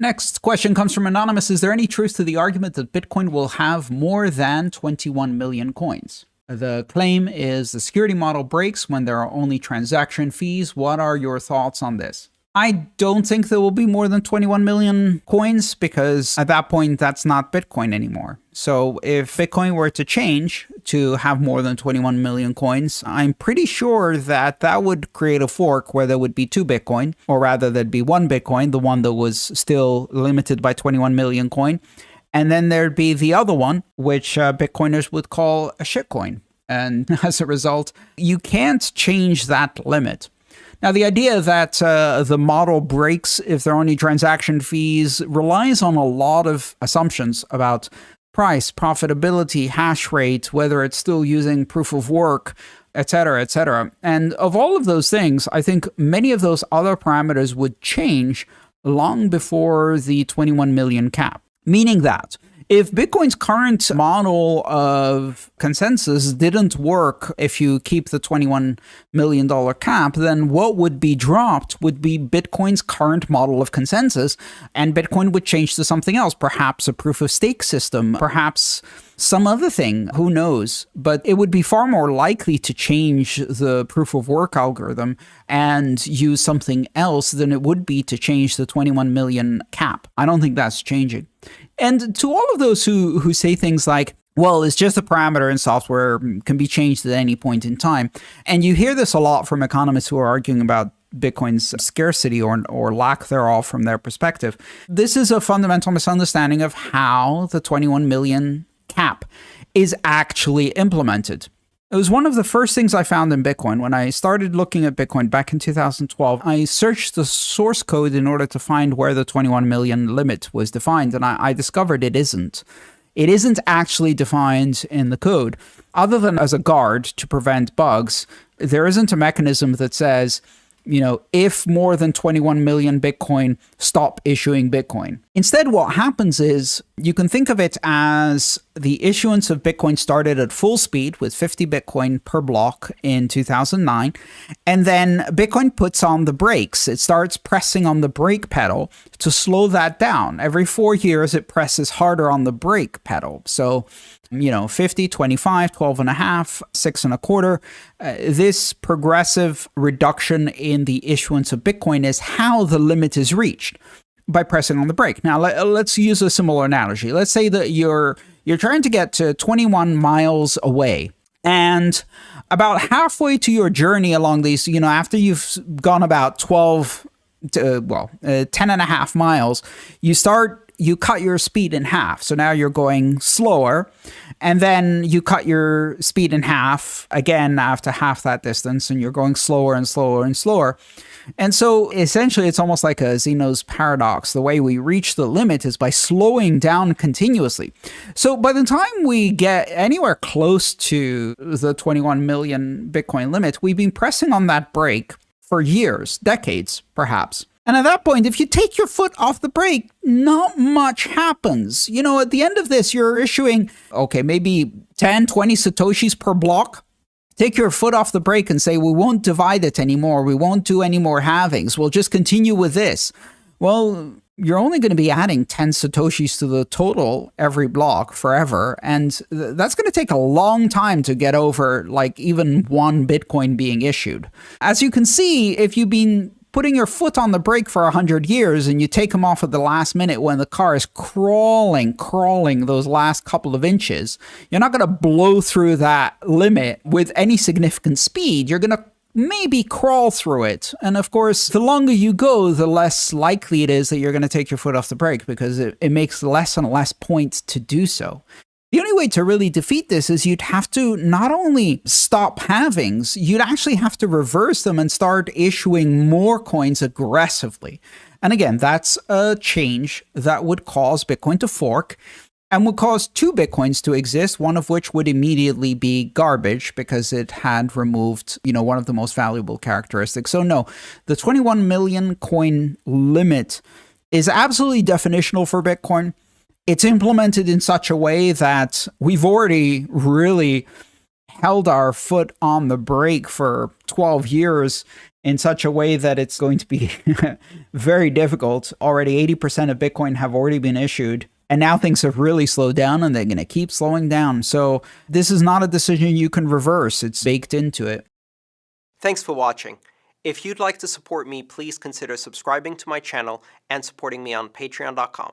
Next question comes from Anonymous. Is there any truth to the argument that Bitcoin will have more than 21 million coins? The claim is the security model breaks when there are only transaction fees. What are your thoughts on this? I don't think there will be more than 21 million coins because at that point, that's not Bitcoin anymore. So if Bitcoin were to change to have more than 21 million coins, I'm pretty sure that that would create a fork where there would be two Bitcoin, or rather there'd be one Bitcoin, the one that was still limited by 21 million coin. And then there'd be the other one, which Bitcoiners would call a shitcoin. And as a result, you can't change that limit. Now, the idea that the model breaks if there are only transaction fees relies on a lot of assumptions about price, profitability, hash rate, whether it's still using proof of work, et cetera, et cetera. And of all of those things, I think many of those other parameters would change long before the 21 million cap, meaning that if Bitcoin's current model of consensus didn't work if you keep the $21 million cap, then what would be dropped would be Bitcoin's current model of consensus, and Bitcoin would change to something else, perhaps a proof of stake system, perhaps some other thing, who knows? But it would be far more likely to change the proof of work algorithm and use something else than it would be to change the 21 million cap. I don't think that's changing. And to all of those who say things like, well, it's just a parameter in software, can be changed at any point in time. And you hear this a lot from economists who are arguing about Bitcoin's scarcity or lack thereof from their perspective. This is a fundamental misunderstanding of how the 21 million cap is actually implemented. It was one of the first things I found in Bitcoin. When I started looking at Bitcoin back in 2012, I searched the source code in order to find where the 21 million limit was defined, and I discovered it isn't. It isn't actually defined in the code. Other than as a guard to prevent bugs, there isn't a mechanism that says, if more than 21 million Bitcoin, stop issuing Bitcoin. Instead, what happens is you can think of it as the issuance of Bitcoin started at full speed with 50 Bitcoin per block in 2009. And then Bitcoin puts on the brakes. It starts pressing on the brake pedal to slow that down. Every 4 years, it presses harder on the brake pedal. So 50, 25, 12 and a half, 6 and a quarter. This progressive reduction in the issuance of Bitcoin is how the limit is reached, by pressing on the brake. Now, let's use a similar analogy. Let's say that you're trying to get to 21 miles away, and about halfway to your journey along these, after you've gone about 10 and a half miles, you cut your speed in half. So now you're going slower, and then you cut your speed in half again after half that distance, and you're going slower and slower and slower. And so essentially it's almost like a Zeno's paradox. The way we reach the limit is by slowing down continuously. So by the time we get anywhere close to the 21 million Bitcoin limit, we've been pressing on that brake for years, decades, perhaps. And at that point, if you take your foot off the brake, not much happens. At the end of this, you're issuing, maybe 10, 20 Satoshis per block. Take your foot off the brake and say, we won't divide it anymore. We won't do any more halvings. We'll just continue with this. Well, you're only going to be adding 10 Satoshis to the total every block forever. And that's going to take a long time to get over, even one Bitcoin being issued. As you can see, if you've been putting your foot on the brake for 100 years and you take them off at the last minute when the car is crawling those last couple of inches, you're not going to blow through that limit with any significant speed. You're going to maybe crawl through it. And of course, the longer you go, the less likely it is that you're going to take your foot off the brake because it makes less and less point to do so. The only way to really defeat this is you'd have to not only stop halvings, you'd actually have to reverse them and start issuing more coins aggressively. And again, that's a change that would cause Bitcoin to fork and would cause two Bitcoins to exist, one of which would immediately be garbage because it had removed, one of the most valuable characteristics. So no, the 21 million coin limit is absolutely definitional for Bitcoin. It's implemented in such a way that we've already really held our foot on the brake for 12 years in such a way that it's going to be very difficult. Already 80% of Bitcoin have already been issued. And now things have really slowed down and they're going to keep slowing down. So this is not a decision you can reverse. It's baked into it. Thanks for watching. If you'd like to support me, please consider subscribing to my channel and supporting me on patreon.com.